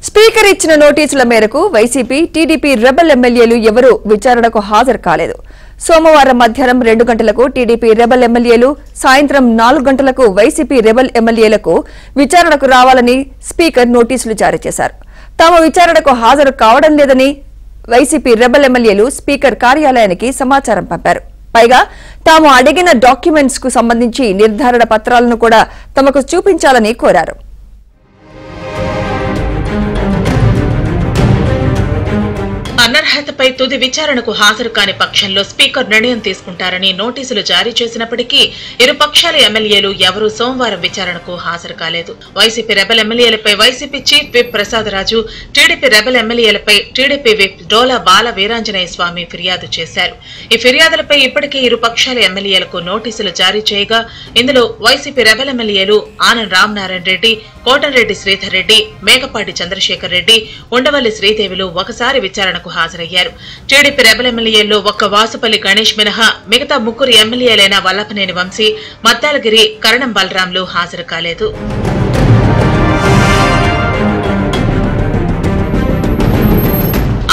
Speaker ఇచ్చిన నోటీసుల మేరకు YCP TDP rebel ఎమ్మెల్యేలు ఎవరూ విచారణకు హాజరు కాలేదు. సోమవారం మధ్యాహ్నం 2 గంటలకు టీడీపీ రెబెల్ ఎమ్మెల్యేలు, సాయంత్రం 4 గంటలకు వైసీపీ రెబెల్ ఎమ్మెల్యేలకు విచారణకు రావాలని స్పీకర్ నోటీసులు జారీ చేశారు. తాము విచారణకు హాజరు కావడం లేదని వైసీపీ రెబెల్ ఎమ్మెల్యేలు స్పీకర్ కార్యాలయానికి సమాచారం పంపారు. పైగా తాము అడిగిన డాక్యుమెంట్స్ కు సంబంధించి నిర్ధారణ పత్రాలను కూడా తమకు చూపించాలని కోరారు. అనర్హతపై తుది విచారణకు హాజరు కాని పక్షంలో స్పీకర్ నిర్ణయం తీసుకుంటారని నోటీసులు జారీ చేసినప్పటికీ ఇరు పక్షాల ఎమ్మెల్యేలు ఎవరూ సోమవారం విచారణకు హాజరు కాలేదు. వైసీపీ రెబెల్ ఎమ్మెల్యేలపై YCP chief whip Prasadaraju, TDP rebel ఎమ్మెల్యేలపై టీడీపీ విప్ డోలా బాల వీరాంజనేయ స్వామి ఫిర్యాదు చేశారు. ఈ ఫిర్యాదులపై ఇప్పటికే ఇరు పక్షాల ఎమ్మెల్యేలకు నోటీసులు జారీ చేయగా ఇందులో వైసీపీ రెబెల్ ఎమ్మెల్యేలు ఆనం రామనారాయణ రెడ్డి, కోటంరెడ్డి శ్రీధర్ రెడ్డి, మేకపాటి చంద్రశేఖర్ రెడ్డి, ఉండవల్లి శ్రీదేవిలు ఒకసారి విచారణకు హాజరయ్యారు. టీడీపీ రెబెల్ ఎమ్మెల్యేల్లో ఒక్క వాసుపల్లి గణేష్ మినహా మిగతా 3 ఎమ్మెల్యేలైన వల్లభనేని వంశీ, మద్దాలగిరి, కరణం బలరాంలు హాజరు కాలేదు.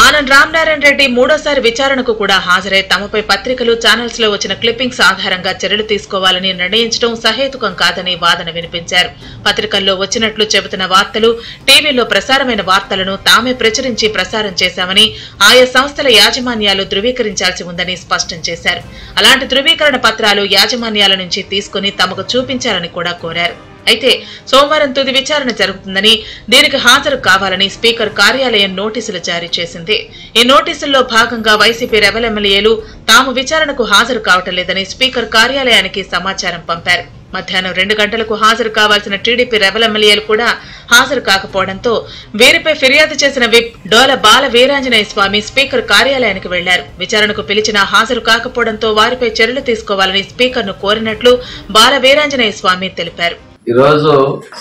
ఆనం రామనారాయణ రెడ్డి మూడోసారి విచారణకు కూడా హాజరై తమపై పత్రికలు, ఛానల్స్ లో వచ్చిన క్లిప్పింగ్స్ ఆధారంగా చర్యలు తీసుకోవాలని నిర్ణయించడం సహేతుకం కాదని వాదన వినిపించారు. పత్రికల్లో వచ్చినట్లు చెబుతున్న వార్తలు, టీవీలో ప్రసారమైన వార్తలను తామే ప్రచురించి ప్రసారం చేశామని ఆయా సంస్థల యాజమాన్యాలు ధృవీకరించాల్సి ఉందని స్పష్టం చేశారు. అలాంటి ధృవీకరణ పత్రాలు యాజమాన్యాల నుంచి తీసుకుని తమకు చూపించాలని కూడా కోరారు. అయితే సోమవారం తుది విచారణ జరుగుతుందని, దీనికి హాజరు కావాలని స్పీకర్ కార్యాలయం నోటీసులు జారీ చేసింది. ఈ నోటీసుల్లో భాగంగా వైసీపీ రెబెల్ ఎమ్మెల్యేలు తాము విచారణకు హాజరు కావటం లేదని స్పీకర్ కార్యాలయానికి సమాచారం పంపారు. మధ్యాహ్నం 2 గంటలకు హాజరు కావాల్సిన టీడీపీ రెబెల్ ఎమ్మెల్యేలు కూడా హాజరు కాకపోవడంతో వీరిపై ఫిర్యాదు చేసిన విప్ డోల బాల వీరాంజనేయ స్వామి స్పీకర్ కార్యాలయానికి వెళ్లారు. విచారణకు పిలిచినా హాజరు కాకపోవడంతో వారిపై చర్యలు తీసుకోవాలని స్పీకర్ ను కోరినట్లు బాల వీరాంజనేయ స్వామి తెలిపారు. ఈరోజు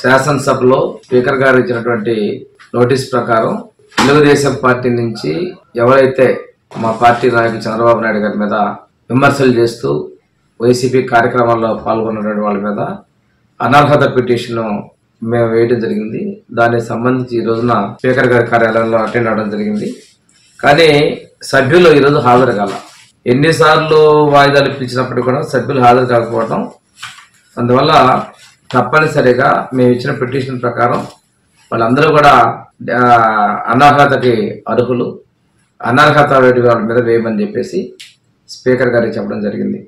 శాసనసభలో స్పీకర్ గారు ఇచ్చినటువంటి నోటీస్ ప్రకారం తెలుగుదేశం పార్టీ నుంచి ఎవరైతే మా పార్టీ నాయకులు చంద్రబాబు నాయుడు గారి మీద విమర్శలు చేస్తూ వైసీపీ కార్యక్రమాల్లో పాల్గొన్నటువంటి వాళ్ళ మీద అనర్హత పిటిషన్ మేము వేయడం జరిగింది. దానికి సంబంధించి ఈ రోజున స్పీకర్ గారి కార్యాలయంలో అటెండ్ అవడం జరిగింది. కానీ సభ్యులు ఈరోజు హాజరు కాల. ఎన్నిసార్లు వాయిదాలు ఇప్పించినప్పటికీ కూడా సభ్యులు హాజరు కాకపోవడం, అందువల్ల తప్పనిసరిగా మేము ఇచ్చిన పిటిషన్ ప్రకారం వాళ్ళందరూ కూడా అనర్హతకి అర్హులు, అనర్హత వాళ్ళ మీద వేయమని చెప్పేసి స్పీకర్ గారికి చెప్పడం జరిగింది.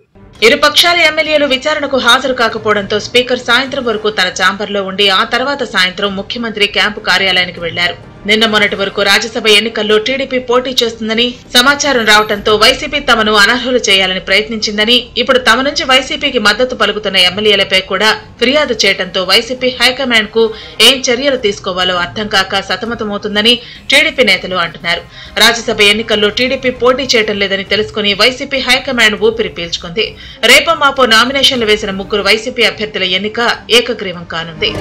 ఇరు పక్షాల ఎమ్మెల్యేలు విచారణకు హాజరు కాకపోవడంతో స్పీకర్ సాయంత్రం వరకు తన ఛాంబర్లో ఉండి ఆ తర్వాత సాయంత్రం ముఖ్యమంత్రి క్యాంపు కార్యాలయానికి వెళ్లారు. నిన్న మొన్నటి వరకు రాజ్యసభ ఎన్నికల్లో టీడీపీ పోటీ చేస్తుందని సమాచారం రావడంతో వైసీపీ తమను అనర్హులు చేయాలని ప్రయత్నించిందని, ఇప్పుడు తమ నుంచి వైసీపీకి మద్దతు పలుకుతున్న ఎమ్మెల్యేలపై కూడా ఫిర్యాదు చేయడంతో వైసీపీ హైకమాండ్ కు ఏం చర్యలు తీసుకోవాలో అర్థం కాక సతమతమవుతుందని టీడీపీ నేతలు అంటున్నారు. రాజ్యసభ ఎన్నికల్లో టీడీపీ పోటీ చేయడం లేదని తెలుసుకుని వైసీపీ హైకమాండ్ ఊపిరి పీల్చుకుంది. రేపో మాపో నామినేషన్లు వేసిన 3 వైసీపీ అభ్యర్థుల ఎన్నిక ఏకగ్రీవం కానుంది.